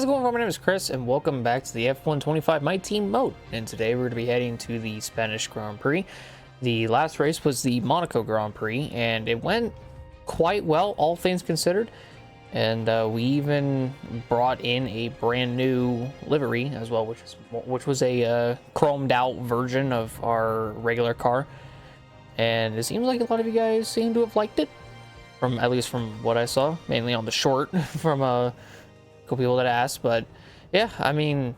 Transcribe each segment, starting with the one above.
How's it going? My name is Chris, and welcome back to the F125 My Team mode. And today we're going to be heading to the Spanish Grand Prix. The last race was the Monaco Grand Prix, and it went quite well, all things considered. And we even brought in a brand new livery as well, which was a chromed out version of our regular car. And it seems like a lot of you guys seem to have liked it, at least from what I saw, mainly on the short from couple people that asked. But yeah, I mean,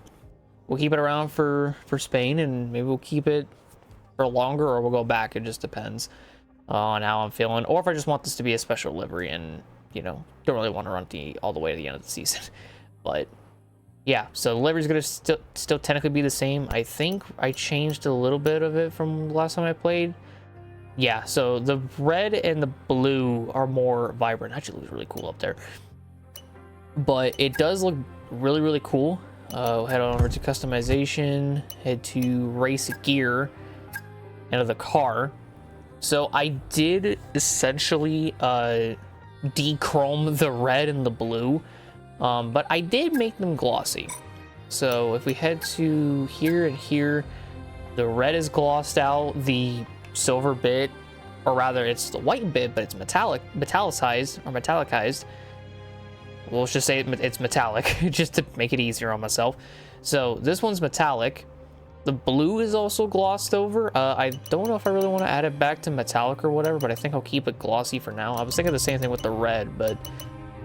we'll keep it around for Spain, and maybe we'll keep it for longer, or we'll go back. It just depends on how I'm feeling, or if I just want this to be a special livery and, you know, don't really want to run all the way to the end of the season. But yeah, so the livery's gonna still technically be the same. I think I changed a little bit of it from the last time I played. Yeah, so the red and the blue are more vibrant. Actually, it looks really cool up there. But it does look really, really cool. We'll head on over to customization, head to race gear, enter the car. So I did essentially de-chrome the red and the blue, but I did make them glossy. So if we head to here and here, the red is glossed out, the silver bit, or rather it's the white bit, but it's metallicized. Well, let's just say it's metallic, just to make it easier on myself. So this one's metallic. The blue is also glossed over. I don't know if I really want to add it back to metallic or whatever, but I think I'll keep it glossy for now. I was thinking the same thing with the red, but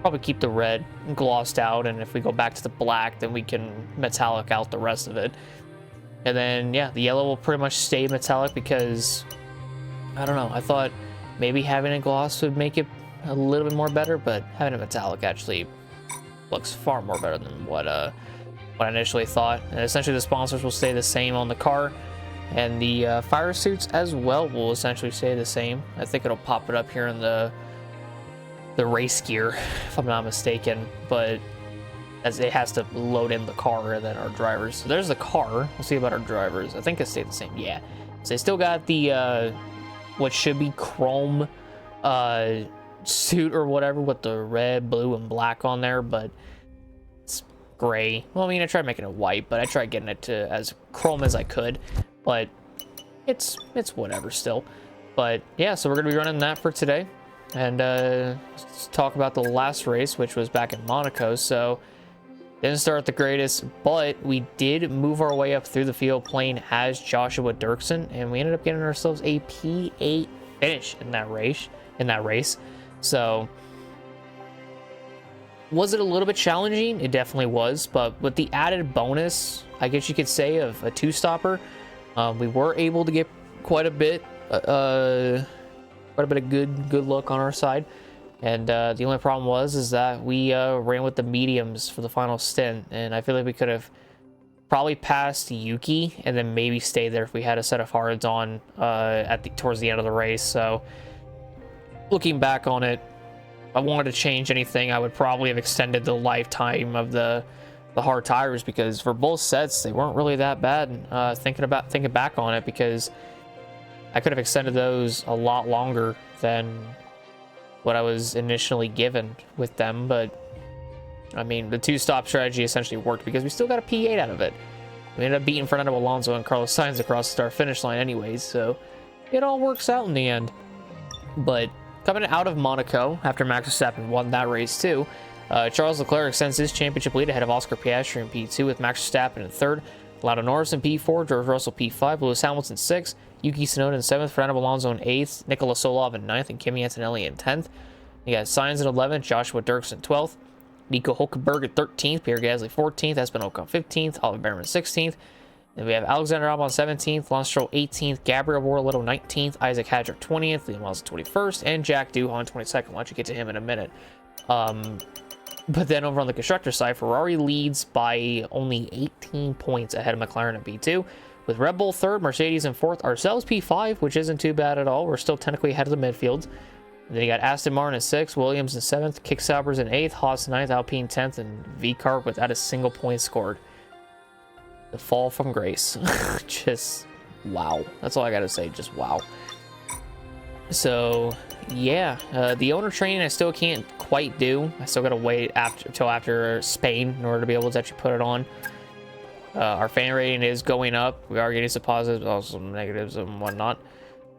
probably keep the red glossed out, and if we go back to the black, then we can metallic out the rest of it. And then, yeah, the yellow will pretty much stay metallic because, I don't know, I thought maybe having a gloss would make it a little bit more better, but having a metallic actually looks far more better than what I initially thought. And essentially the sponsors will stay the same on the car, and the fire suits as well will essentially stay the same. I think it'll pop it up here in the race gear, if I'm not mistaken, but as it has to load in the car and then our drivers. So there's the car. We'll see about our drivers. I think it stayed the same. Yeah, so they still got the what should be chrome suit or whatever with the red, blue, and black on there, but it's gray. Well, I mean, I tried making it white, but I tried getting it to as chrome as I could, but it's whatever still. But yeah, so we're gonna be running that for today, and let's talk about the last race, which was back in Monaco. So didn't start the greatest, but we did move our way up through the field playing as Joshua Dirksen, and we ended up getting ourselves a P8 finish in that race. So was it a little bit challenging? It definitely was, but with the added bonus, I guess you could say, of a two-stopper, we were able to get quite a bit of good luck on our side. And the only problem is that we ran with the mediums for the final stint, and I feel like we could have probably passed Yuki and then maybe stayed there if we had a set of hards on towards the end of the race. So looking back on it, if I wanted to change anything, I would probably have extended the lifetime of the hard tires, because for both sets they weren't really that bad. Thinking back on it, because I could have extended those a lot longer than what I was initially given with them. But I mean, the two-stop strategy essentially worked because we still got a P8 out of it. We ended up beating Fernando Alonso and Carlos Sainz across the start finish line anyways, so it all works out in the end. But coming out of Monaco, after Max Verstappen won that race too, Charles Leclerc extends his championship lead ahead of Oscar Piastri in P2, with Max Verstappen in third, Lando Norris in P4, George Russell P5, Lewis Hamilton 6th, Yuki Tsunoda in 7th, Fernando Alonso in 8th, Nicola Solov in 9th, and Kimi Antonelli in 10th. You got Sainz in 11th, Joshua Dirksen 12th, Nico Hülkenberg at 13th, Pierre Gasly 14th, Esteban Ocon 15th, Oliver Behrman 16th. Then we have Alexander Albon 17th, Lance Stroll 18th, Gabriel Bortoleto 19th, Isaac Hadjar 20th, Liam Lawson 21st, and Jack Doohan 22nd. Why don't you get to him in a minute? But then over on the constructor side, Ferrari leads by only 18 points ahead of McLaren in P2, with Red Bull 3rd, Mercedes in 4th, ourselves P5, which isn't too bad at all. We're still technically ahead of the midfield. And then you got Aston Martin in 6th, Williams in 7th, Kick Saubers in 8th, Haas 9th, Alpine 10th, and VCARB without a single point scored. The fall from grace. Just wow. That's all I gotta say, just wow. So yeah, the owner training I still can't quite due. I still gotta wait till after Spain in order to be able to actually put it on. Our fan rating is going up. We are getting some positives, also some negatives and whatnot.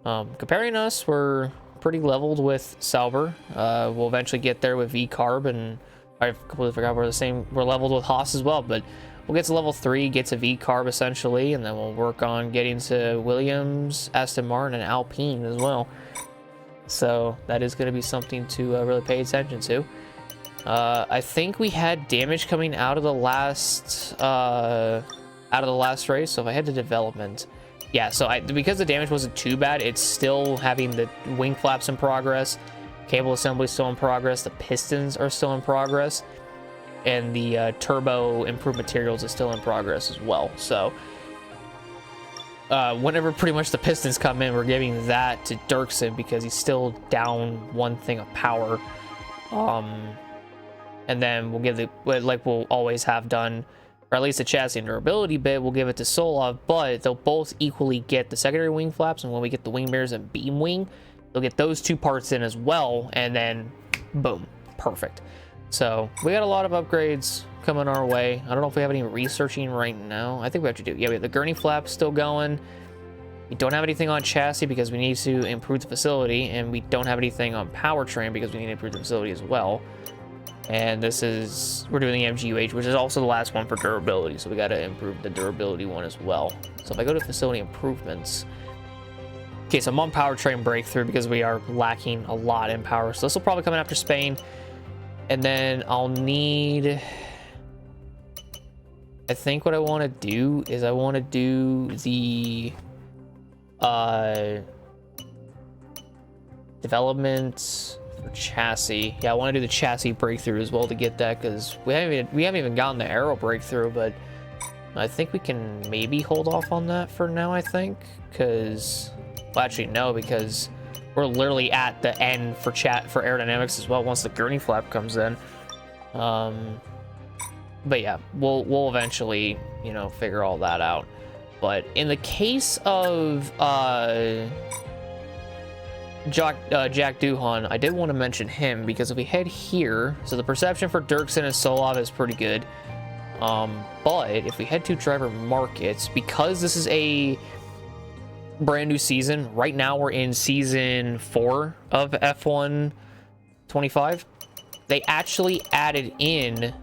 Comparing us, we're pretty leveled with Sauber. We'll eventually get there with V-Carb, and I completely forgot we're leveled with Haas as well, but we'll get to level 3, get to V-Carb essentially, and then we'll work on getting to Williams, Aston Martin, and Alpine as well. So that is going to be something to really pay attention to. I think we had damage coming out of the last race. So if I head to development, yeah. So because the damage wasn't too bad, it's still having the wing flaps in progress, cable assembly still in progress, the pistons are still in progress, and the turbo improved materials is still in progress as well. So whenever pretty much the pistons come in, we're giving that to Dirksen because he's still down one thing of power. And then we'll give like we'll always have done, or at least the chassis and durability bit, we'll give it to Solov, but they'll both equally get the secondary wing flaps, and when we get the wing mirrors and beam wing, they'll get those 2 parts in as well, and then boom, perfect. So we got a lot of upgrades coming our way. I don't know if we have any researching right now. I think we have to do, yeah, we have the gurney flaps still going. We don't have anything on chassis because we need to improve the facility, and we don't have anything on powertrain because we need to improve the facility as well. And we're doing the MGUH, which is also the last one for durability, so we got to improve the durability one as well. So if I go to facility improvements, okay, so I'm on powertrain breakthrough because we are lacking a lot in power, so this will probably come in after Spain. And then I'll need, I think what I want to do is I want to do the development for chassis. Yeah, I want to do the chassis breakthrough as well to get that, because we haven't even gotten the aero breakthrough, but I think we can maybe hold off on that for now, I think, because, well, actually no, because we're literally at the end for aerodynamics as well once the gurney flap comes in. But yeah, we'll eventually, you know, figure all that out. But in the case of Jack Duhan, I did want to mention him because if we head here, so the perception for Dirksen and Solov is pretty good. But if we head to driver markets, because this is a brand new season, right now we're in season 4 of F1 25. They actually added in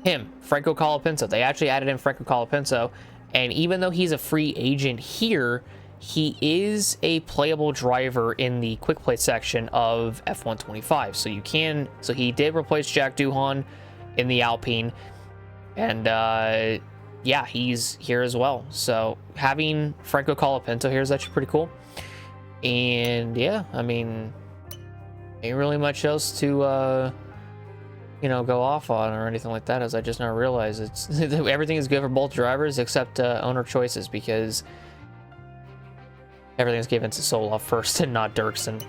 him, Franco Colapinto. They actually added in Franco Colapinto, and even though he's a free agent here, he is a playable driver in the quick play section of F1 25. So he did replace Jack Duhan in the Alpine, and yeah, he's here as well. So having Franco Colapinto here is actually pretty cool. And yeah, I mean, ain't really much else to you know, go off on or anything like that, as I just now realized it's everything is good for both drivers except owner choices, because everything's given to Solov first and not Dirksen.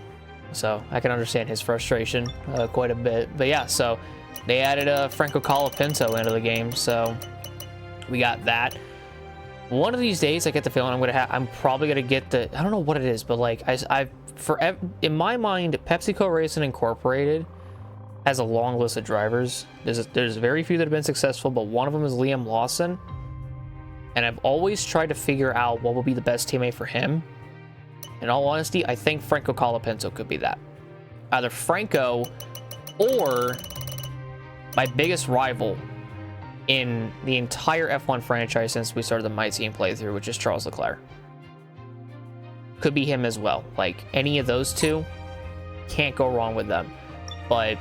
So I can understand his frustration quite a bit. But yeah, so they added Franco Colapinto into the game, so we got that. One of these days, I get the feeling I'm probably gonna get the, I don't know what it is, but like in my mind, PepsiCo Racing Incorporated has a long list of drivers. There's very few that have been successful, but one of them is Liam Lawson, and I've always tried to figure out what will be the best teammate for him. In all honesty, I think Franco Colapinto could be that. Either Franco or my biggest rival in the entire F1 franchise since we started the My Team playthrough, which is Charles Leclerc. Could be him as well. Like, any of those two, can't go wrong with them. But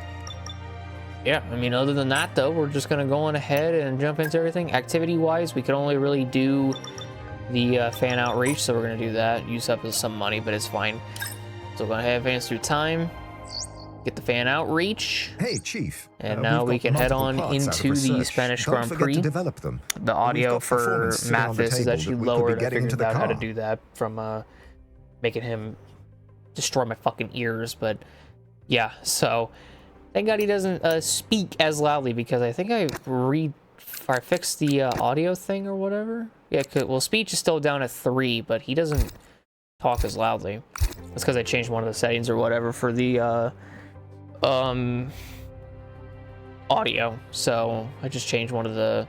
yeah, I mean, other than that, though, we're just going to go on ahead and jump into everything. Activity-wise, we can only really do the fan outreach, so we're going to do that. Use up some money, but it's fine. So we're going to advance through time, get the fan outreach. Hey, Chief. And now we can head on into the Spanish Grand Prix. The audio for Mathis is actually lowered. I figured out how to do that from making him destroy my fucking ears, but yeah, so thank God he doesn't speak as loudly, because I think I fixed the audio thing or whatever. Yeah, well, speech is still down at 3, but he doesn't talk as loudly. That's because I changed one of the settings or whatever for the audio. So I just changed one of the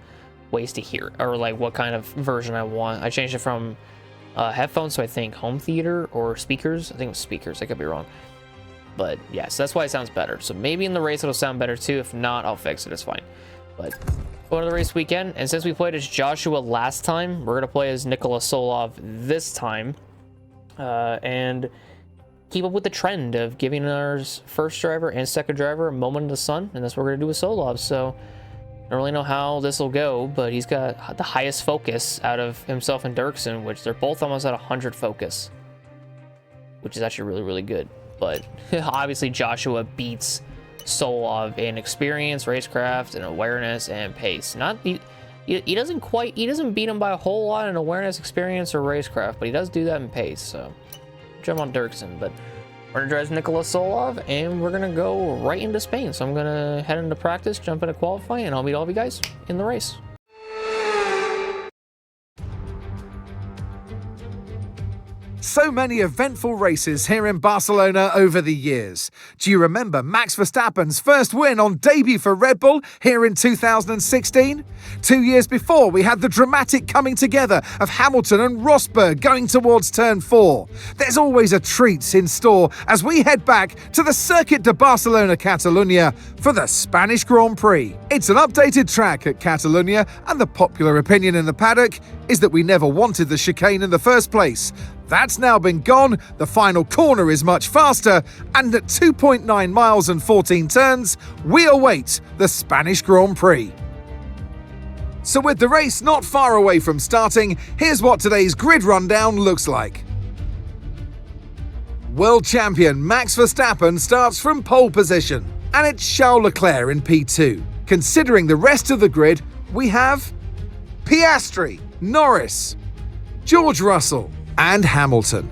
ways to hear, or like what kind of version I want. I changed it from headphones to I think home theater or speakers. I think it was speakers. I could be wrong. But yeah, so that's why it sounds better. So maybe in the race it'll sound better too. If not, I'll fix it. It's fine. But going to the race weekend, and since we played as Joshua last time, we're gonna play as Nikola Solov this time, and keep up with the trend of giving our first driver and second driver a moment in the sun, and that's what we're gonna do with Solov. So I don't really know how this will go, but he's got the highest focus out of himself and Dirksen, which they're both almost at 100 focus, which is actually really, really good. But obviously Joshua beats Solov in experience, racecraft, and awareness and pace. He doesn't beat him by a whole lot in awareness, experience, or racecraft, but he does do that in pace. So jump on Dirksen, but we're gonna drive Nikola Solov, and we're gonna go right into Spain. So I'm gonna head into practice, jump into qualifying, and I'll meet all of you guys in the race. So many eventful races here in Barcelona over the years. Do you remember Max Verstappen's first win on debut for Red Bull here in 2016? 2 years before, we had the dramatic coming together of Hamilton and Rosberg going towards turn 4. There's always a treat in store as we head back to the Circuit de Barcelona Catalunya for the Spanish Grand Prix. It's an updated track at Catalunya, and the popular opinion in the paddock is that we never wanted the chicane in the first place. That's now been gone, the final corner is much faster, and at 2.9 miles and 14 turns, we await the Spanish Grand Prix. So with the race not far away from starting, here's what today's grid rundown looks like. World champion Max Verstappen starts from pole position, and it's Charles Leclerc in P2. Considering the rest of the grid, we have Piastri, Norris, George Russell, and Hamilton,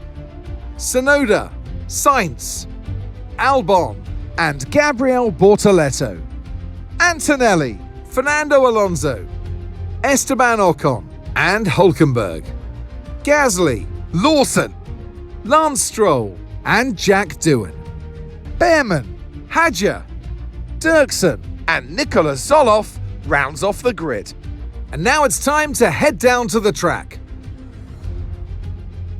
Tsunoda, Sainz, Albon, and Gabriel Bortoleto, Antonelli, Fernando Alonso, Esteban Ocon, and Hülkenberg, Gasly, Lawson, Lance Stroll, and Jack Doohan, Behrman, Hadjar, Dirksen, and Nikola Solov rounds off the grid. And now it's time to head down to the track.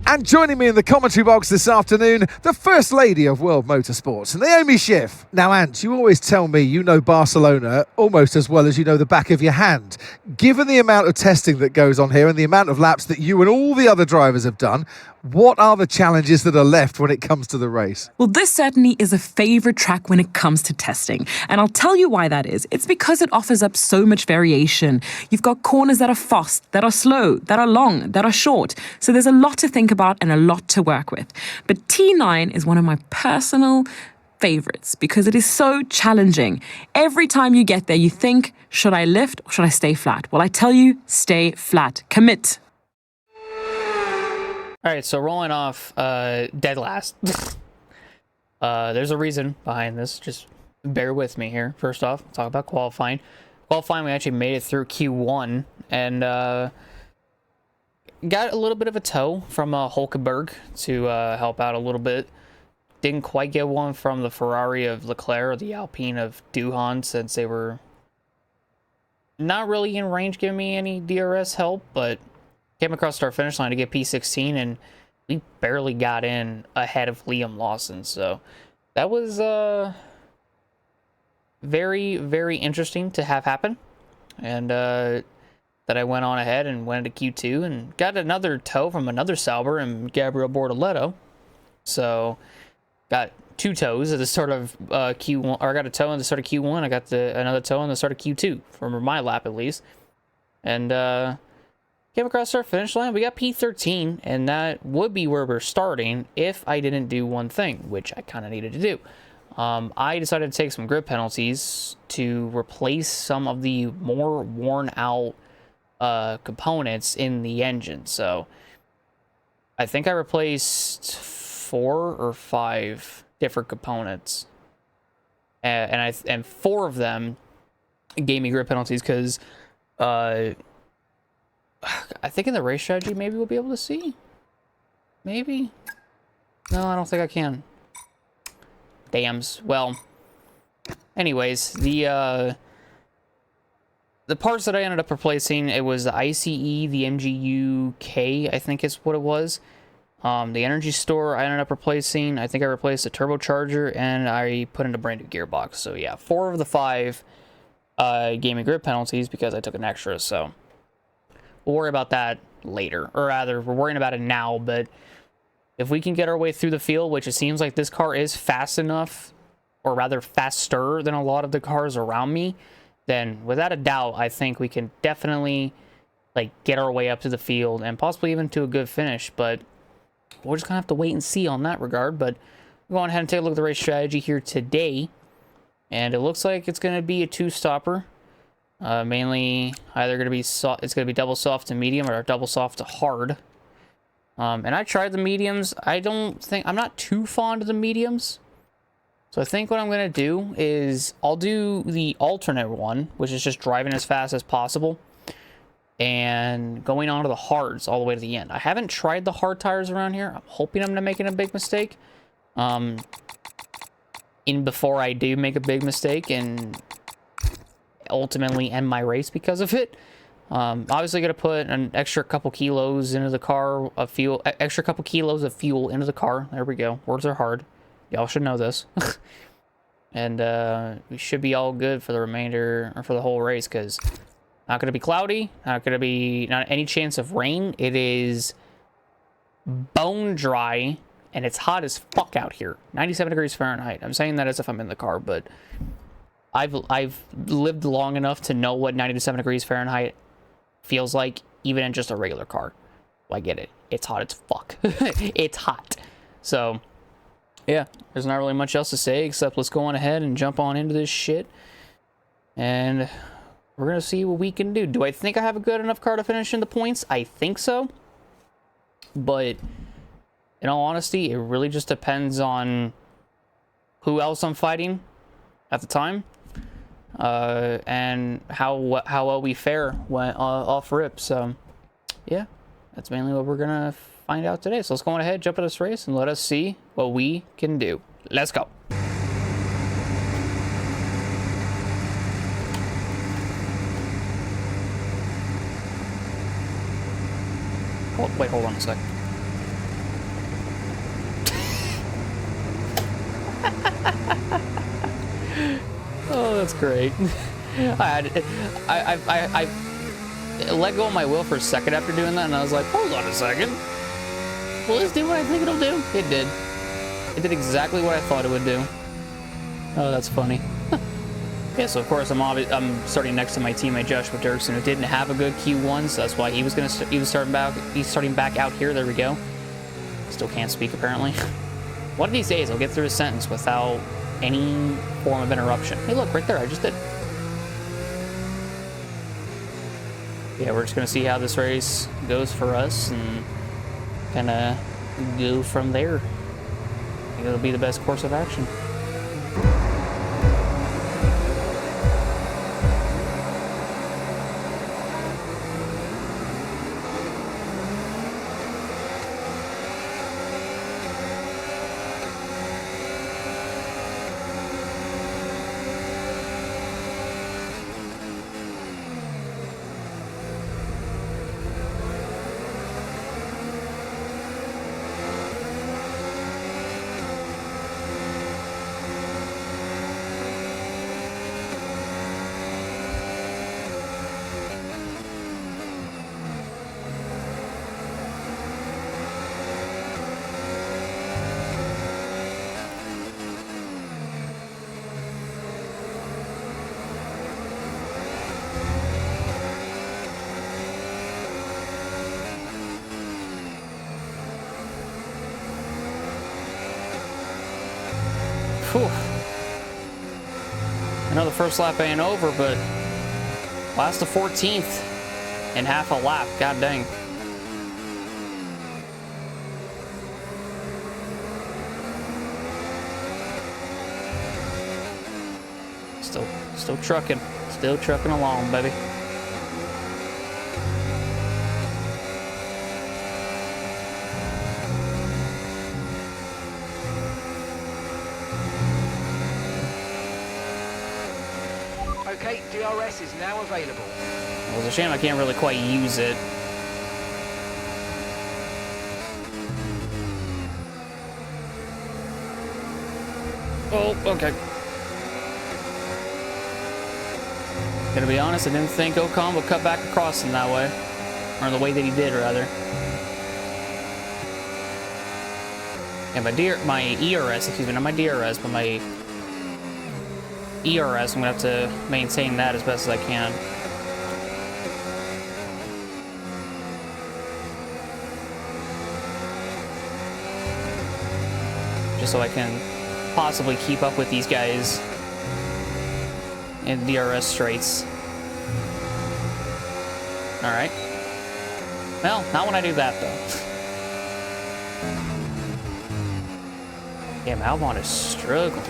And joining me in the commentary box this afternoon, the First Lady of World Motorsports, Naomi Schiff. Now, Ant, you always tell me you know Barcelona almost as well as you know the back of your hand. Given the amount of testing that goes on here and the amount of laps that you and all the other drivers have done, what are the challenges that are left when it comes to the race? Well, this certainly is a favourite track when it comes to testing. And I'll tell you why that is. It's because it offers up so much variation. You've got corners that are fast, that are slow, that are long, that are short. So there's a lot to think about and a lot to work with. But T9 is one of my personal favourites because it is so challenging. Every time you get there, you think, should I lift or should I stay flat? Well, I tell you, stay flat. Commit. All right, so rolling off dead last. There's a reason behind this. Just bear with me here. First off, talk about qualifying. Qualifying, we actually made it through Q1 and got a little bit of a tow from Hülkenberg to help out a little bit. Didn't quite get one from the Ferrari of Leclerc or the Alpine of Doohan since they were not really in range giving me any DRS help, but came across our finish line to get P16, and we barely got in ahead of Liam Lawson. So that was very, very interesting to have happen. And that I went on ahead and went into Q2 and got another tow from another Sauber and Gabriel Bortoleto. So got two tows at the start of Q1, or I got a tow on the start of Q1. I got another tow on the start of Q2 from my lap at least. And came across our finish line. We got P13, and that would be where we're starting if I didn't do one thing, which I kind of needed to do. I decided to take some grid penalties to replace some of the more worn out components in the engine. So I think I replaced 4 or 5 different components, and 4 of them gave me grid penalties because I think in the race strategy, maybe we'll be able to see. Maybe. No, I don't think I can. Dams. Well, anyways, the parts that I ended up replacing, it was the ICE, the MGU-K, I think is what it was. The energy store I ended up replacing. I think I replaced the turbocharger, and I put in a brand new gearbox. So yeah, 4 of the 5 gaming grid penalties because I took an extra. So we'll worry about that later, or rather, we're worrying about it now. But if we can get our way through the field, which it seems like this car is fast enough, or rather faster than a lot of the cars around me, then without a doubt, I think we can definitely like get our way up to the field and possibly even to a good finish. But we're just gonna have to wait and see on that regard. But we're going ahead and take a look at the race strategy here today, and it looks like it's gonna be a 2-stopper. Mainly either gonna be it's gonna be double soft to medium or double soft to hard. And I tried the mediums. I'm not too fond of the mediums. So I think what I'm going to do is I'll do the alternate one, which is just driving as fast as possible and going on to the hards all the way to the end. I haven't tried the hard tires around here. I'm hoping I'm not making a big mistake. Before I do make a big mistake and ultimately end my race because of it. Obviously going to put an extra couple kilos into the car of fuel, extra couple kilos of fuel into the car. There we go. Words are hard. Y'all should know this. And we should be all good for the remainder, or for the whole race, because not going to be cloudy, not any chance of rain. It is bone dry, and it's hot as fuck out here. 97 degrees Fahrenheit. I'm saying that as if I'm in the car, but I've lived long enough to know what 97 degrees Fahrenheit feels like, even in just a regular car. Well, I get it. It's hot as fuck. It's hot. So yeah, there's not really much else to say except let's go on ahead and jump on into this shit. And we're going to see what we can do. Do I think I have a good enough car to finish in the points? I think so. But in all honesty, it really just depends on who else I'm fighting at the time. And how well we fare when off rip. So yeah, that's mainly what we're going to find out today. So let's go on ahead, jump into this race, and let us see what we can do. Let's go. Wait, hold on a sec. Oh, that's great. I let go of my wheel for a second after doing that, and I was like, hold on a second. Will this do what I think it'll do? It did. It did exactly what I thought it would do. Oh, that's funny. Yeah, so of course I'm starting next to my teammate Joshua Dirksen, who didn't have a good Q1, so that's why he's starting back out here. There we go. Still can't speak apparently. One of these days I'll get through a sentence without any form of interruption. Hey, look right there. I just did. Yeah, we're just gonna see how this race goes for us and kind of go from there. I think it'll be the best course of action. Whew. I know the first lap ain't over, but last to 14th in half a lap. God dang. Still trucking. Still trucking along, baby. DRS is now available. Well, it's a shame I can't really quite use it. Oh, okay. Gonna be honest, I didn't think Ocon would cut back across him that way. Or the way that he did, rather. And my ERS, excuse me, not my DRS, but my ERS, I'm gonna have to maintain that as best as I can. Just so I can possibly keep up with these guys in DRS straights. Alright. Well, not when I do that, though. Damn, Albon is struggling.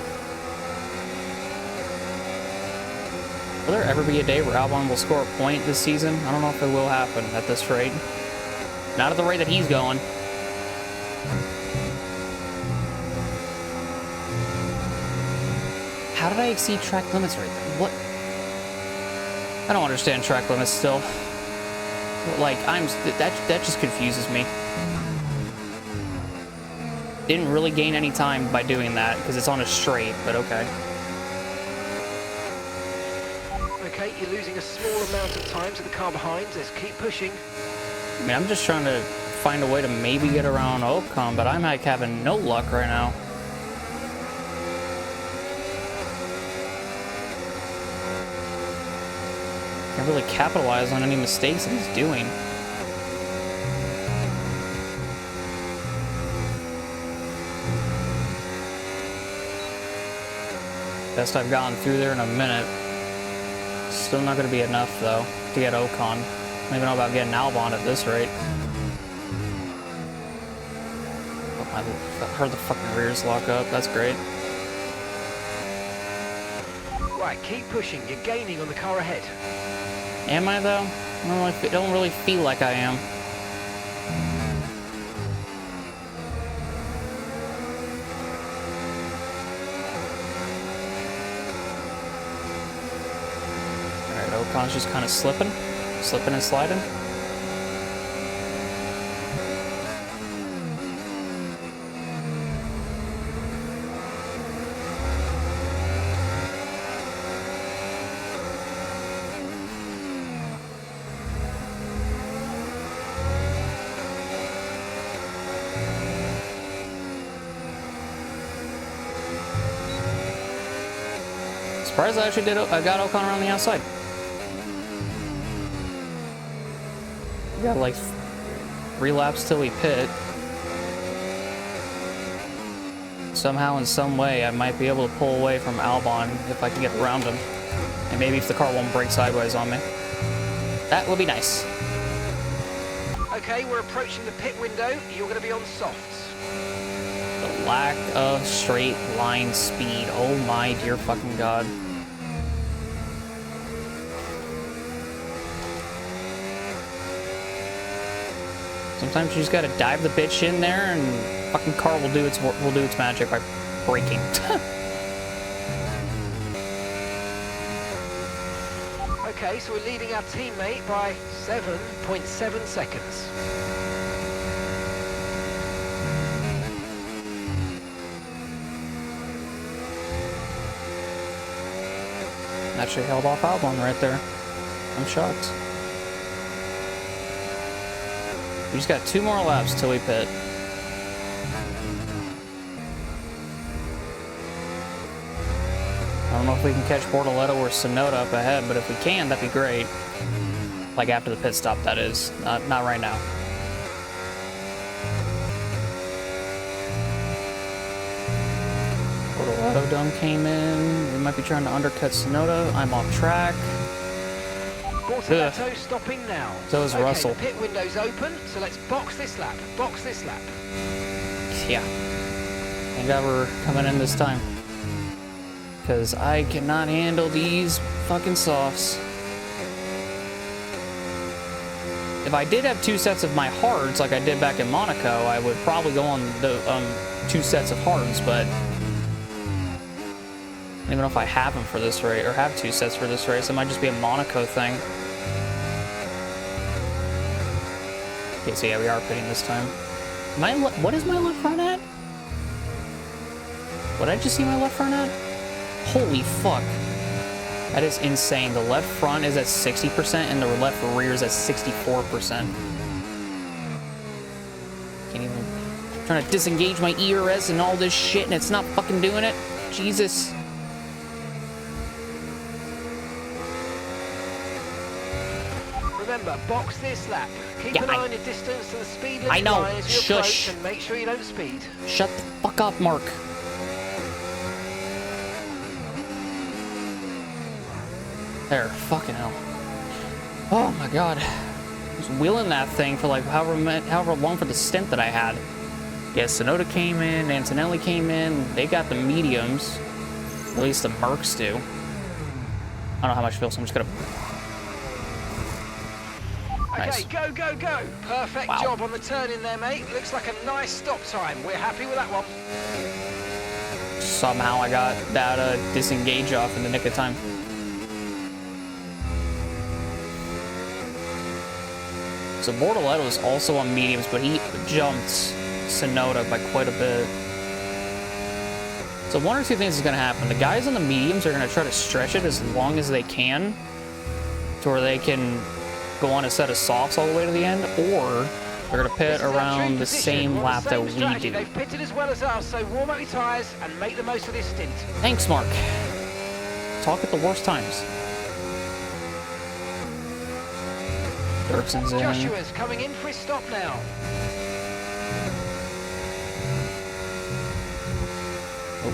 Will there ever be a day where Albon will score a point this season? I don't know if it will happen at this rate. Not at the rate that he's going. How did I exceed track limits right there? What? I don't understand track limits still. Like, that just confuses me. Didn't really gain any time by doing that because it's on a straight, but okay. Okay, you're losing a small amount of time to the car behind. Let's keep pushing. I mean, I'm just trying to find a way to maybe get around Ocon, but I'm like having no luck right now. Can't really capitalize on any mistakes that he's doing. Best I've gotten through there in a minute. Still not going to be enough, though, to get Ocon. I don't even know about getting Albon at this rate. Oh, I heard the fucking rears lock up. That's great. Right, keep pushing. You're gaining on the car ahead. Am I, though? I don't really feel like I am. Ocon's just kind of slipping and sliding. Surprised I actually I got Ocon around the outside. We got like 3 laps till we pit. Somehow, in some way, I might be able to pull away from Albon if I can get around him. And maybe if the car won't brake sideways on me. That would be nice. Okay, we're approaching the pit window. You're going to be on softs. The lack of straight line speed. Oh my dear fucking god. Sometimes you just gotta dive the bitch in there, and fucking car will do its magic by braking. Okay, so we're leading our teammate by 7.7 seconds. Actually held off Albon right there. I'm shocked. We just got 2 more laps till we pit. I don't know if we can catch Bortoletto or Tsunoda up ahead, but if we can, that'd be great. Like after the pit stop, that is. Not right now. Bortoletto done came in. We might be trying to undercut Tsunoda. I'm off track. Bortoletto stopping now. So is Russell. The pit window's open, so let's box this lap. Box this lap. Yeah. Thank God we're coming in this time. Because I cannot handle these fucking softs. If I did have 2 sets of my hards like I did back in Monaco, I would probably go on the 2 sets of hards, but don't even know if I have them for this race, or have 2 sets for this race. It might just be a Monaco thing. Okay, so yeah, we are pitting this time. What is my left front at? What did I just see my left front at? Holy fuck. That is insane. The left front is at 60% and the left rear is at 64%. Can't even... I'm trying to disengage my ERS and all this shit and it's not fucking doing it. Jesus. Remember, box this lap. Keep an eye on your distance to the speed limit I know. line as you Shush. approach and make sure you don't speed. Shut the fuck up, Mark. There, fucking hell. Oh my god. I was wheeling that thing for like however long for the stint that I had. Yeah, Sonoda came in, Antonelli came in, they got the mediums. At least the Mercs do. I don't know how much fuel, so I'm just gonna... Nice. Okay, go, go, go. Perfect job on the turn in there, mate. Looks like a nice stop time. We're happy with that one. Somehow I got that disengage off in the nick of time. So Bortoletto is also on mediums, but he jumped Sonoda by quite a bit. So one or two things is going to happen. The guys on the mediums are going to try to stretch it as long as they can to where they can go on a set of softs all the way to the end, or they're going to pit around the same lap that we do. They've pitted as well as us, so warm up your tyres and make the most of this stint. Thanks, Mark. Talk at the worst times. Dirkson's in. Joshua's coming in for his stop now. Oh.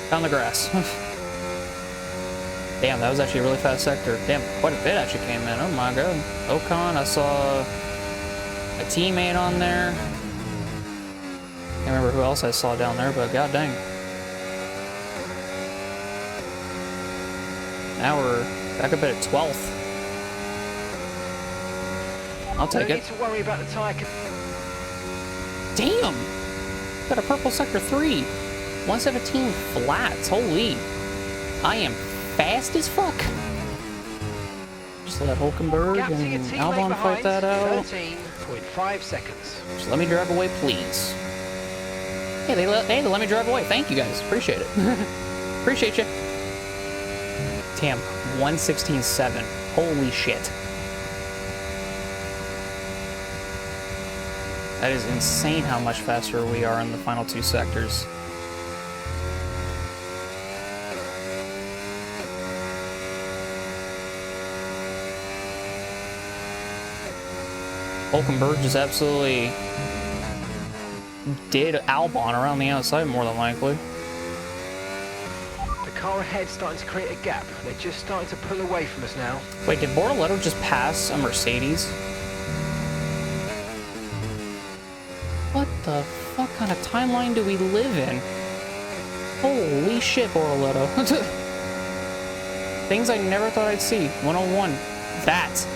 Found the grass. Damn, that was actually a really fast sector. Damn, quite a bit actually came in. Oh my god. Ocon, I saw a teammate on there. Can't remember who else I saw down there, but god dang. Now we're back up at 12th. I'll take it. No need to worry about the tyre. Damn! Got a purple sector 3. 117 flats. Holy. I am fast as fuck. Just let Hulkenberg and Albon fight that out. 13.5 seconds. Just let me drive away, please. Hey, they let me drive away. Thank you guys. Appreciate it. Appreciate you. Damn, 116.7. Holy shit. That is insane how much faster we are in the final 2 sectors. Hulkenberg just absolutely did Albon around the outside more than likely. The car ahead starting to create a gap. They're just starting to pull away from us now. Wait, did Bortoletto just pass a Mercedes? What the fuck kind of timeline do we live in? Holy shit, Bortoletto. Things I never thought I'd see. 101. That.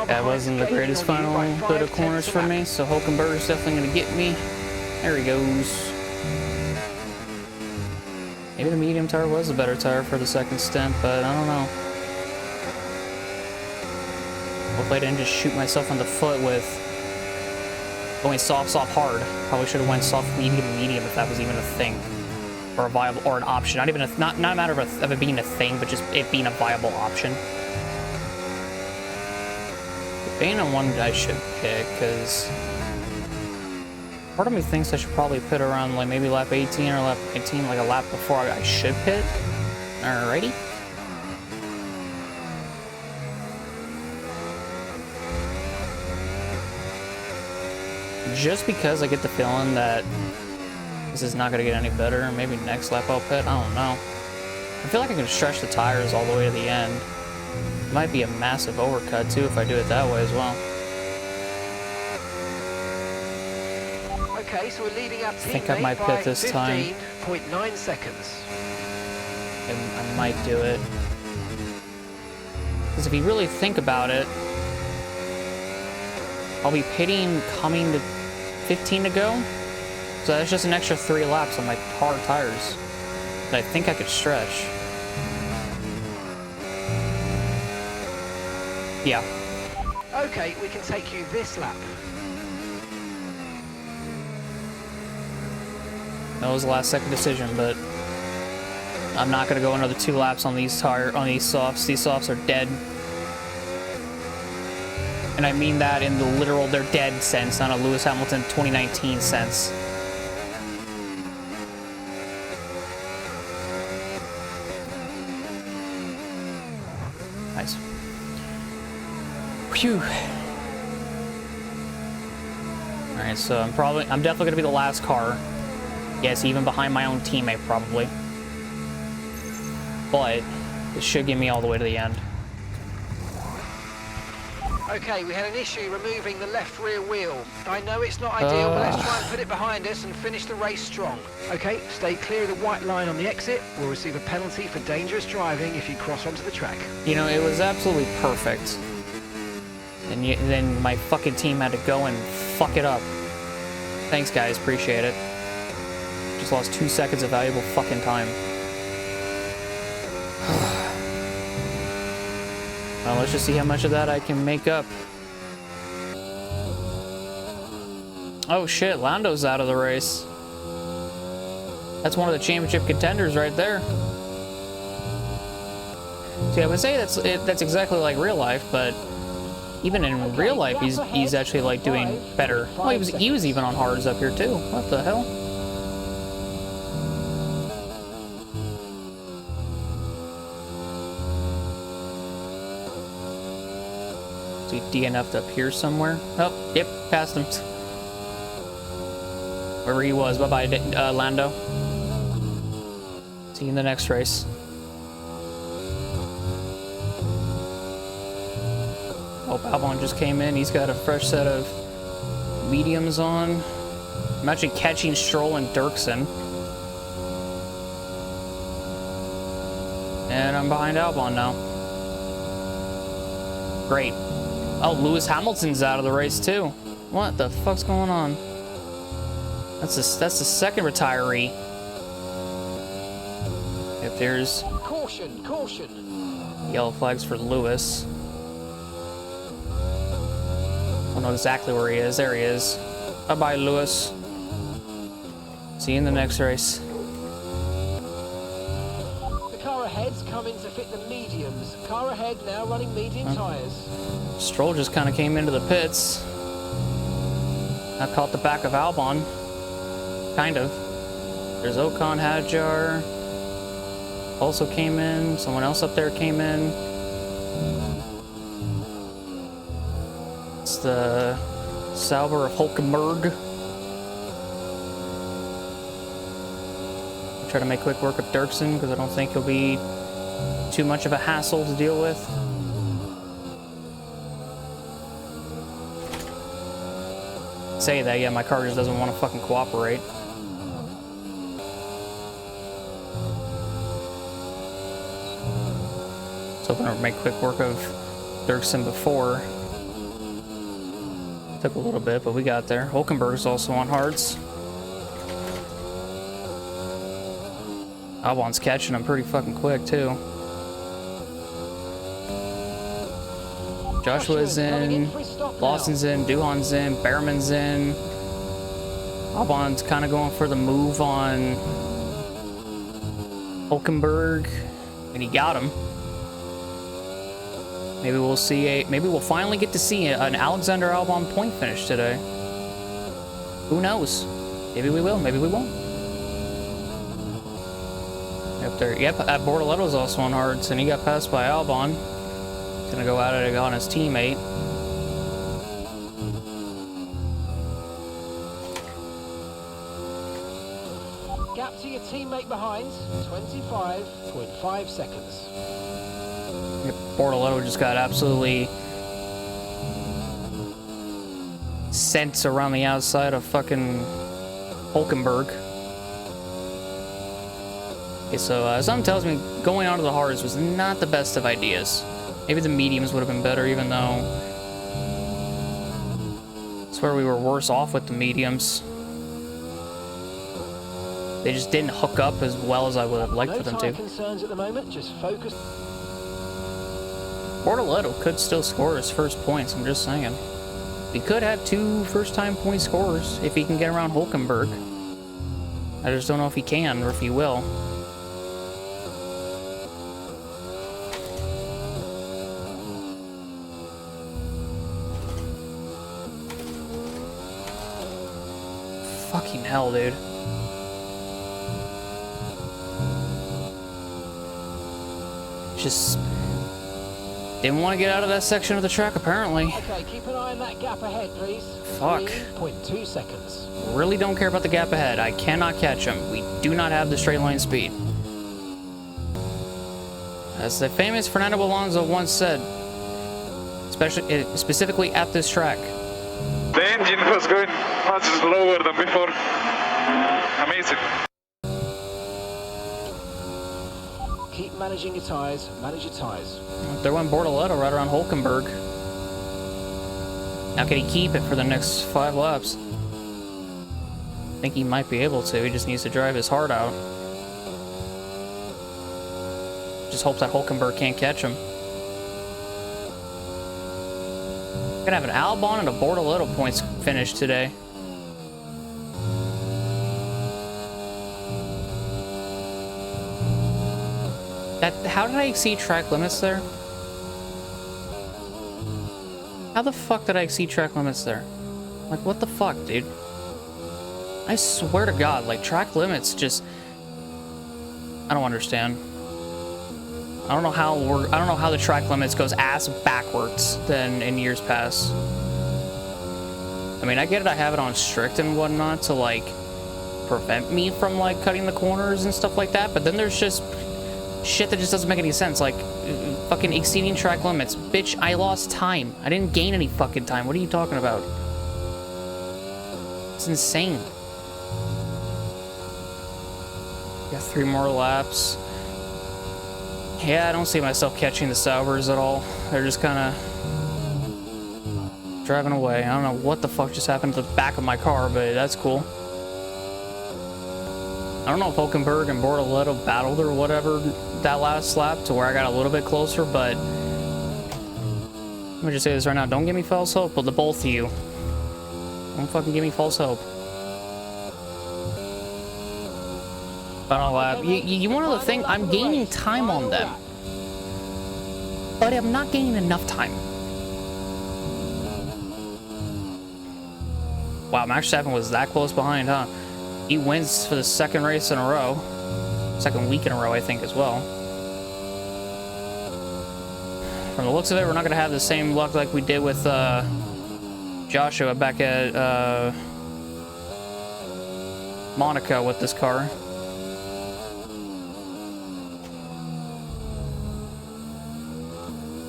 That wasn't the greatest final bit of corners for me, so Hulkenberg's definitely going to get me. There he goes. Maybe the medium tire was a better tire for the second stint, but I don't know. Hopefully I didn't just shoot myself in the foot with going soft, soft, hard. Probably should have went soft, medium, medium if that was even a thing. Or a viable, or an option. Not even a, not a matter of it being a thing, but just it being a viable option. Being on one I should pick, because part of me thinks I should probably pit around like maybe lap 18 or lap 19, like a lap before I should pit. Alrighty. Just because I get the feeling that this is not going to get any better. Maybe next lap I'll pit. I don't know. I feel like I can stretch the tires all the way to the end. Might be a massive overcut too if I do it that way as well. Okay, so we're leading our I think I teammate might by pit this time. 15.9 seconds. I might do it. Because if you really think about it, I'll be pitting coming to 15 to go. So that's just an extra 3 laps on my hard tires that I think I could stretch. Yeah. Okay, we can take you this lap. That was a last second decision, but I'm not gonna go another 2 laps on these softs. These softs are dead. And I mean that in the literal they're dead sense, not a Lewis Hamilton 2019 sense. Nice. Phew. Alright, so I'm definitely gonna be the last car. Yes, even behind my own teammate, probably. But it should get me all the way to the end. Okay, we had an issue removing the left rear wheel. I know it's not ideal, but let's try and put it behind us and finish the race strong. Okay, stay clear of the white line on the exit. We'll receive a penalty for dangerous driving if you cross onto the track. You know, it was absolutely perfect. And then my fucking team had to go and fuck it up. Thanks, guys. Appreciate it. Just lost 2 seconds of valuable fucking time. Well, let's just see how much of that I can make up. Oh shit, Lando's out of the race. That's one of the championship contenders right there. See, I would say that's exactly like real life, but even in real life, he's actually like doing better. Oh, he was even on hards up here too. What the hell? Is he DNF'd up here somewhere? Oh, yep, passed him. Wherever he was. Bye-bye, Lando. See you in the next race. Oh, Albon just came in. He's got a fresh set of mediums on. I'm actually catching Stroll and Dirksen. And I'm behind Albon now. Great. Oh, Lewis Hamilton's out of the race too. What the fuck's going on? That's the second retiree. If there's Caution, caution. yellow flags for Lewis. I don't know exactly where he is. There he is. Bye-bye, Lewis. See you in the next race. The car ahead's coming to fit the mediums. Car ahead now running medium tyres. Stroll just kind of came into the pits. I caught the back of Albon. Kind of. There's Ocon, Hadjar. Also came in. Someone else up there came in. It's the Sauber of Hulkenberg. Try to make quick work of Dirksen because I don't think he'll be too much of a hassle to deal with. Say that, yeah, my car just doesn't want to fucking cooperate. So I'm gonna make quick work of Dirksen before. Took a little bit, but we got there. Hulkenberg's also on hards. Albon's catching him pretty fucking quick too. Joshua's in, Lawson's in, Duhan's in, Behrman's in. Albon's kind of going for the move on Hulkenberg, and he got him. Maybe we'll see maybe we'll finally get to see an Alexander Albon point finish today. Who knows? Maybe we will, maybe we won't. Up there, yep, Bortoletto's also on hards, and he got passed by Albon. He's gonna go at it on his teammate. Gap to your teammate behind, 25.5 seconds. Yep, Bortoletto just got absolutely sent around the outside of fucking Hulkenberg. Okay, so something tells me going onto the hards was not the best of ideas. Maybe the mediums would have been better, even though I swear we were worse off with the mediums. They just didn't hook up as well as I would have liked for them to. Concerns at the moment, just focus. Bortoletto could still score his first points, I'm just saying. He could have 2 first-time point scorers if he can get around Hulkenberg. I just don't know if he can or if he will. Fucking hell, dude. Just didn't want to get out of that section of the track, apparently. Okay, keep an eye on that gap ahead, please. Fuck. 3.2 seconds. Really don't care about the gap ahead. I cannot catch him. We do not have the straight line speed. As the famous Fernando Alonso once said, specifically at this track. The engine was going much slower than before. Amazing. Keep managing your tyres, manage your tyres. There went Bortoletto right around Hulkenberg. Now can he keep it for the next 5 laps? I think he might be able to. He just needs to drive his heart out. Just hope that Hulkenberg can't catch him. We're gonna have an Albon and a Bortoletto points finish today. How did I exceed track limits there? How the fuck did I exceed track limits there? Like, what the fuck, dude? I swear to God, like, track limits just... I don't understand. I don't know how the track limits goes ass backwards than in years past. I mean, I get it, I have it on strict and whatnot to, like, prevent me from, like, cutting the corners and stuff like that, but then there's just shit that just doesn't make any sense, like fucking exceeding track limits. Bitch, I lost time. I didn't gain any fucking time. What are you talking about? It's insane. Got 3 more laps. Yeah, I don't see myself catching the Saubers at all. They're just kind of driving away. I don't know what the fuck just happened to the back of my car, but that's cool. I don't know if Hulkenberg and Bortoletto battled or whatever that last lap to where I got a little bit closer, but let me just say this right now. Don't give me false hope, but the both of you. Don't fucking give me false hope. Final lap. You want to know the thing? I'm gaining time on them. But I'm not gaining enough time. Wow, Max Verstappen was that close behind, huh? He wins for the 2nd race in a row. 2nd week in a row, I think, as well. From the looks of it, we're not going to have the same luck like we did with Joshua back at Monaco with this car.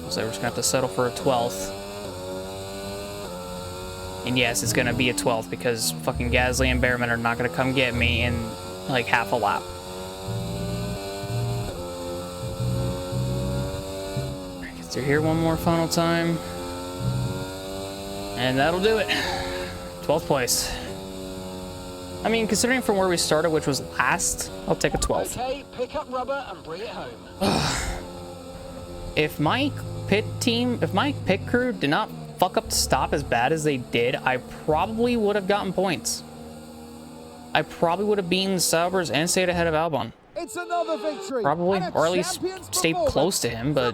So we're just going to have to settle for a 12th. And yes, it's going to be a 12th because fucking Gasly and Behrman are not going to come get me in like half a lap. Get through here one more final time. And that'll do it. 12th place. I mean, considering from where we started, which was last, I'll take a 12th. Okay, pick up rubber and bring it home. If my pit crew did not fuck up to stop as bad as they did, I probably would have gotten points. I probably would have beaten Saubers and stayed ahead of Albon. It's another victory. Probably, or at least stayed close to him, but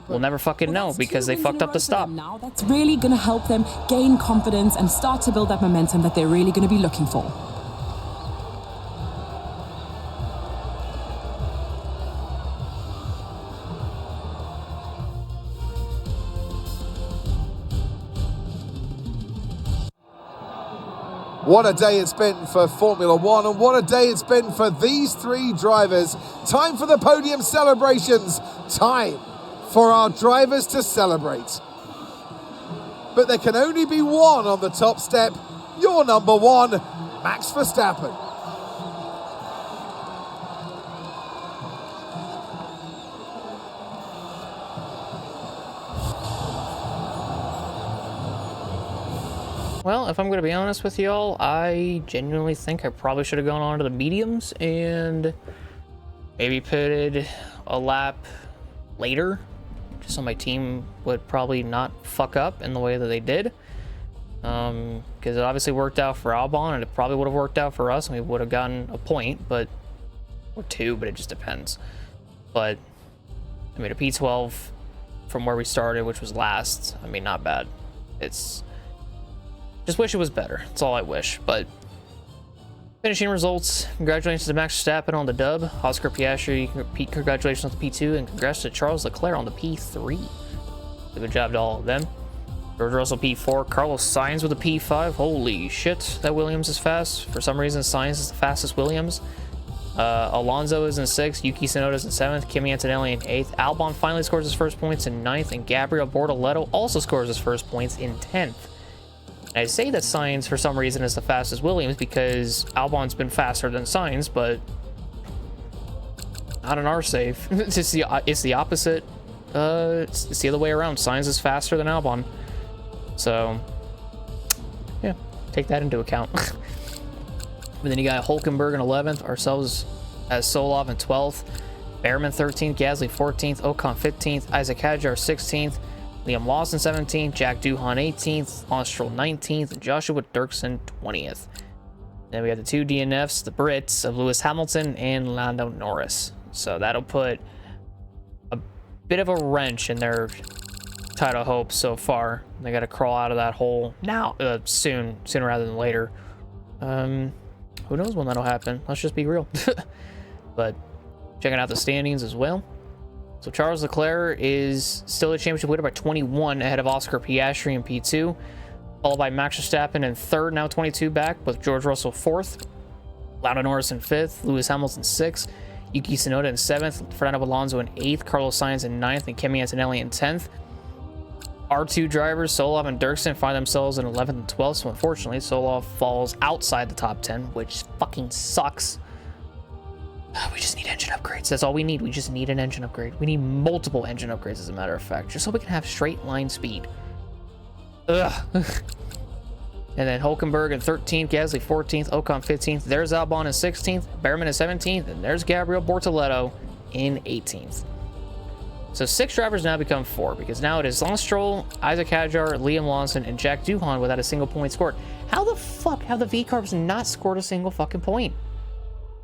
we'll never fucking know because they fucked up the stop. Now that's really going to help them gain confidence and start to build that momentum that they're really going to be looking for. What a day it's been for Formula One, and what a day it's been for these 3 drivers. Time for the podium celebrations. Time for our drivers to celebrate. But there can only be one on the top step. Your number 1, Max Verstappen. Well, if I'm going to be honest with y'all, I genuinely think I probably should have gone on to the mediums and maybe pitted a lap later, just so my team would probably not fuck up in the way that they did. Because it obviously worked out for Albon, and it probably would have worked out for us, and we would have gotten a point, or two, but it just depends. But I mean, a P12 from where we started, which was last, I mean, not bad. It's just wish it was better. That's all I wish. But finishing results, congratulations to Max Verstappen on the dub, Oscar Piastri, congratulations on the P2, and congrats to Charles Leclerc on the P3. Good job to all of them. George Russell P4, Carlos Sainz with a P5. Holy shit, that Williams is fast. For some reason, Sainz is the fastest Williams. Alonso is in 6th, Yuki Tsunoda is in 7th, Kimi Antonelli in 8th. Albon finally scores his first points in 9th, and Gabriel Bortoleto also scores his first points in 10th. I say that Sainz, for some reason, is the fastest Williams because Albon's been faster than Sainz, but not in our save. It's the opposite. It's the other way around. Sainz is faster than Albon. So, yeah, take that into account. But then you got Hulkenberg in 11th, ourselves as Solov in 12th, Behrman 13th, Gasly 14th, Ocon 15th, Isaac Hadjar 16th, Liam Lawson 17th, Jack Doohan 18th, Lance Stroll 19th, and Joshua Dirksen 20th. Then we have the two DNFs, the Brits of Lewis Hamilton and Lando Norris. So that'll put a bit of a wrench in their title hopes so far. They got to crawl out of that hole now, sooner rather than later. Who knows when that'll happen? Let's just be real. But checking out the standings as well. So Charles Leclerc is still a championship leader by 21, ahead of Oscar Piastri in P2, followed by Max Verstappen in 3rd, now 22 back, with George Russell 4th, Lando Norris in 5th, Lewis Hamilton 6th, Yuki Tsunoda in 7th, Fernando Alonso in 8th, Carlos Sainz in 9th, and Kimi Antonelli in 10th. Our two drivers, Solov and Dirksen, find themselves in 11th and 12th, so unfortunately, Solov falls outside the top 10, which fucking sucks. We just need engine upgrades. That's all we need. We just need an engine upgrade. We need multiple engine upgrades, as a matter of fact, just so we can have straight line speed. Ugh. And then Hulkenberg in 13th, Gasly 14th, Ocon 15th. There's Albon in 16th, Behrman in 17th, and there's Gabriel Bortoleto in 18th. So 6 drivers now become 4, because now it is Lance Stroll, Isaac Hadjar, Liam Lawson, and Jack Doohan without a single point scored. How the fuck have the V-Carbs not scored a single fucking point?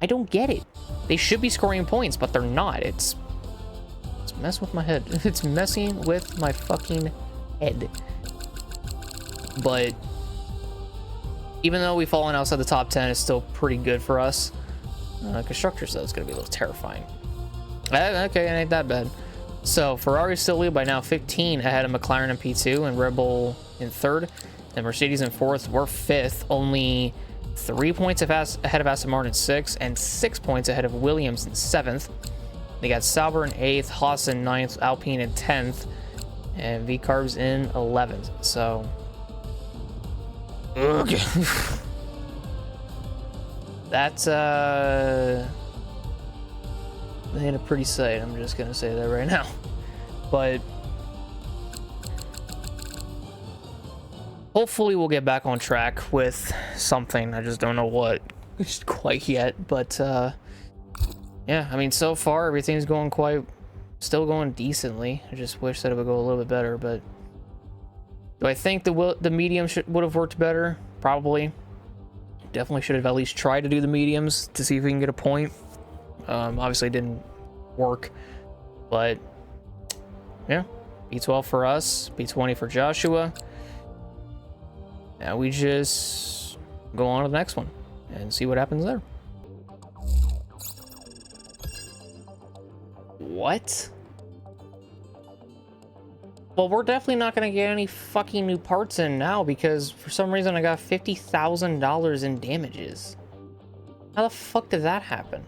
I don't get it. They should be scoring points, but they're not. It's messing with my head. It's messing with my fucking head. But even though we've fallen outside the top 10, it's still pretty good for us. Constructors, though, it's going to be a little terrifying. Okay, it ain't that bad. So Ferrari still lead by now 15 ahead of McLaren in P2 and Red Bull in 3rd, and Mercedes in 4th. We're 5th, only 3 points ahead of Aston Martin in 6th, and 6 points ahead of Williams in 7th. They got Sauber in 8th, Haas in 9th, Alpine in 10th, and V-Carbs in 11th. So, okay. That's ain't a pretty sight. I'm just gonna say that right now. But hopefully we'll get back on track with something. I just don't know what quite yet. But yeah, I mean, so far everything's going still going decently. I just wish that it would go a little bit better. But do I think the medium would have worked better? Probably. Definitely should have at least tried to do the mediums to see if we can get a point. Obviously it didn't work, but yeah, B12 for us, B20 for Joshua. Now we just go on to the next one and see what happens there. What? Well, we're definitely not going to get any fucking new parts in now because for some reason I got $50,000 in damages. How the fuck did that happen?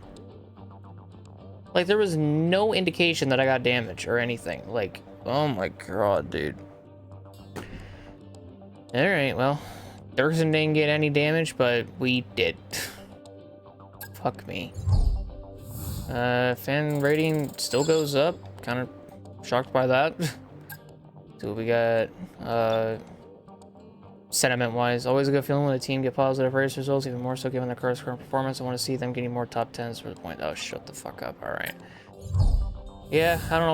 Like, there was no indication that I got damage or anything. Like, oh my god, dude. Alright, well, Dirksen didn't get any damage, but we did. Fuck me. Fan rating still goes up. Kind of shocked by that. So we got, sentiment-wise, always a good feeling when a team get positive race results, even more so given their car's current performance. I want to see them getting more top 10s for the point. Oh, shut the fuck up. All right. Yeah, I don't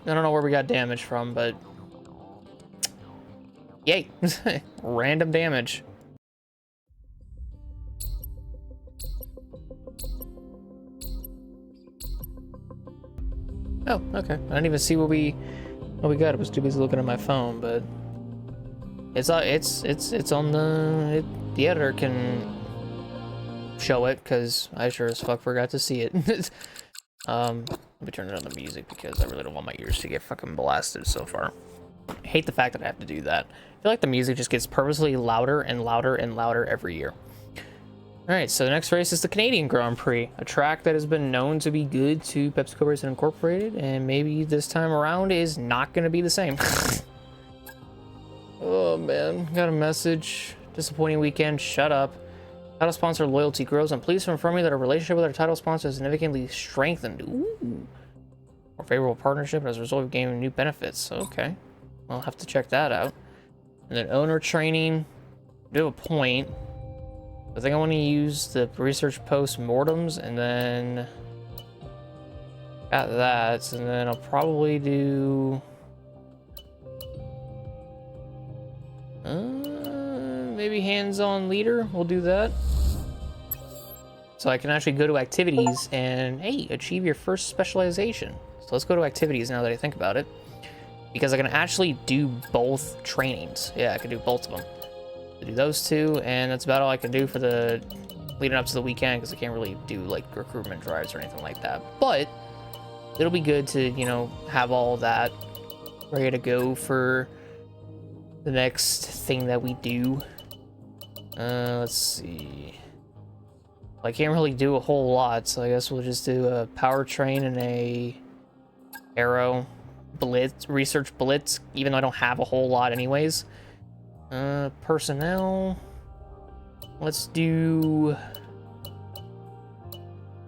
know where we got damage from, but yay. Random damage. Oh, okay. I didn't even see what we got. I was too busy looking at my phone, but it's on the editor can show it because I sure as fuck forgot to see it. Let me turn it on the music because I really don't want my ears to get fucking blasted so far. I hate the fact that I have to do that. I feel like the music just gets purposely louder and louder and louder every year. Alright, so the next race is the Canadian Grand Prix, a track that has been known to be good to PepsiCo Racing Incorporated, and maybe this time around is not going to be the same. Oh man, got a message. Disappointing weekend, shut up. Title sponsor loyalty grows. I'm pleased to inform you that our relationship with our title sponsor has significantly strengthened. Ooh. More favorable partnership as a result of gaining new benefits. Okay. I'll have to check that out. And then owner training. Do have a point. I think I want to use the research post-mortems and then got that. And then I'll probably do maybe hands-on leader. We'll do that. So I can actually go to activities and, hey, achieve your first specialization. So let's go to activities now that I think about it. Because I can actually do both trainings. Yeah, I can do both of them. Do those two, and that's about all I can do for the leading up to the weekend because I can't really do like recruitment drives or anything like that. But it'll be good to, you know, have all that ready to go for the next thing that we do. Let's see. I can't really do a whole lot, so I guess we'll just do a powertrain and a aero blitz, research blitz, even though I don't have a whole lot anyways. Personnel. Let's do.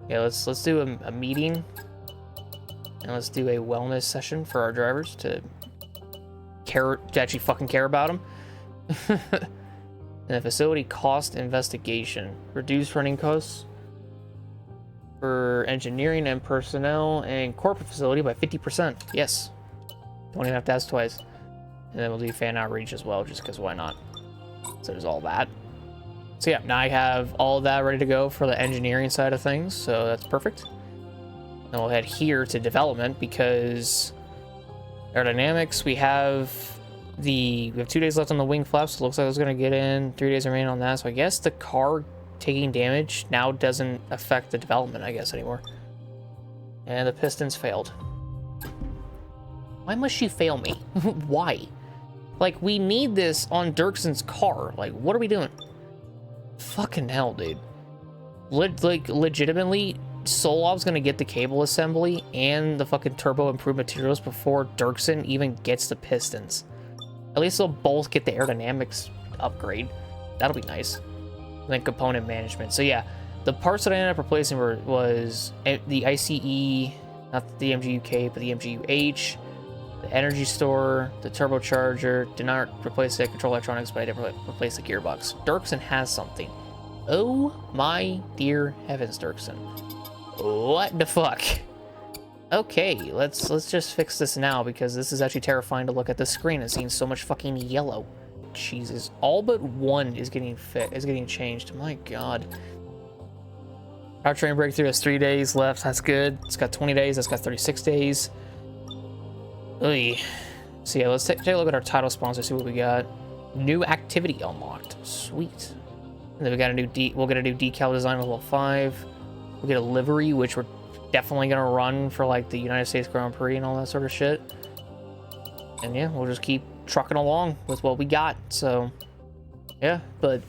Yeah, let's do a meeting, and let's do a wellness session for our drivers to actually fucking care about them. And a facility cost investigation. Reduce running costs for engineering and personnel and corporate facility by 50%. Yes. Don't even have to ask twice. And then we'll do fan outreach as well, just because why not? So there's all that. So yeah, now I have all that ready to go for the engineering side of things, so that's perfect. Then we'll head here to development because aerodynamics, we have 2 days left on the wing flaps. So it looks like I was gonna get in 3 days remaining on that. So I guess the car taking damage now doesn't affect the development, I guess, anymore. And the pistons failed. Why must she fail me? Why? Like, we need this on Dirksen's car. Like, what are we doing? Fucking hell, dude. Legitimately, Solov's gonna get the cable assembly and the fucking turbo improved materials before Dirksen even gets the pistons. At least they'll both get the aerodynamics upgrade. That'll be nice. And then component management. So yeah, the parts that I ended up replacing was the ICE, not the MGUK, but the MGUH, the energy store, the turbocharger. Did not replace the control electronics, but I did replace the gearbox. Dirksen has something. Oh my dear heavens, Dirksen. What the fuck? Okay, let's just fix this now because this is actually terrifying to look at the screen and seeing so much fucking yellow. Jesus, all but one is getting changed. My God. Powertrain breakthrough has 3 days left. That's good. It's got 20 days. That's got 36 days. Oy. So yeah, let's take a look at our title sponsor. See what we got. New activity unlocked. Sweet. And then we got we'll get a new decal design level 5. We'll get a livery, which we're definitely gonna run for like the United States Grand Prix and all that sort of shit. And yeah, we'll just keep trucking along with what we got. So yeah, but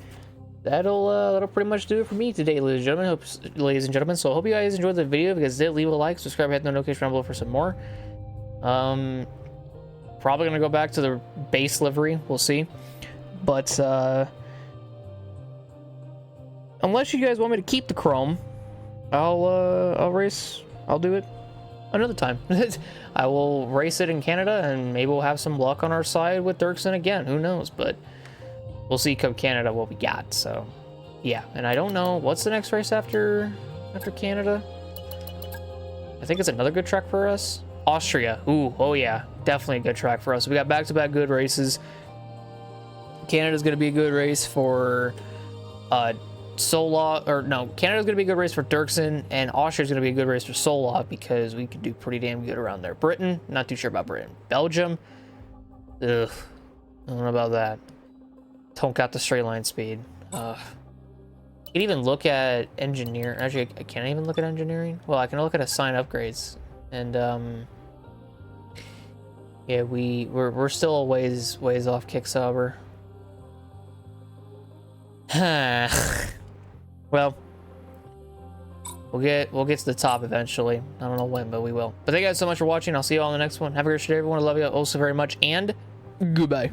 that'll pretty much do it for me today, ladies and gentlemen. So I hope you guys enjoyed the video. If you guys did, leave a like, subscribe, hit the notification bell below for some more. Probably gonna go back to the base livery. We'll see. But unless you guys want me to keep the chrome, I'll race. I'll do it another time. I will race it in Canada, and maybe we'll have some luck on our side with Dirksen again. Who knows? But we'll see come Canada what we got. So yeah, and I don't know what's the next race after Canada. I think it's another good track for us. Austria. Ooh, oh yeah, definitely a good track for us. We got back-to-back good races. Canada's going to be a good race for Solot, or no, Canada's going to be a good race for Dirksen, and Austria's going to be a good race for Solot because we could do pretty damn good around there. Britain, not too sure about Britain. Belgium, ugh, I don't know about that. Don't got the straight line speed. You can even look at engineer. Actually, I can't even look at engineering. Well, I can look at assign upgrades, and yeah, we're still a ways off Kicksauber. Well, we'll get to the top eventually. I don't know when, but we will. But thank you guys so much for watching. I'll see you all in the next one. Have a great day, everyone. I love you all so very much, and goodbye.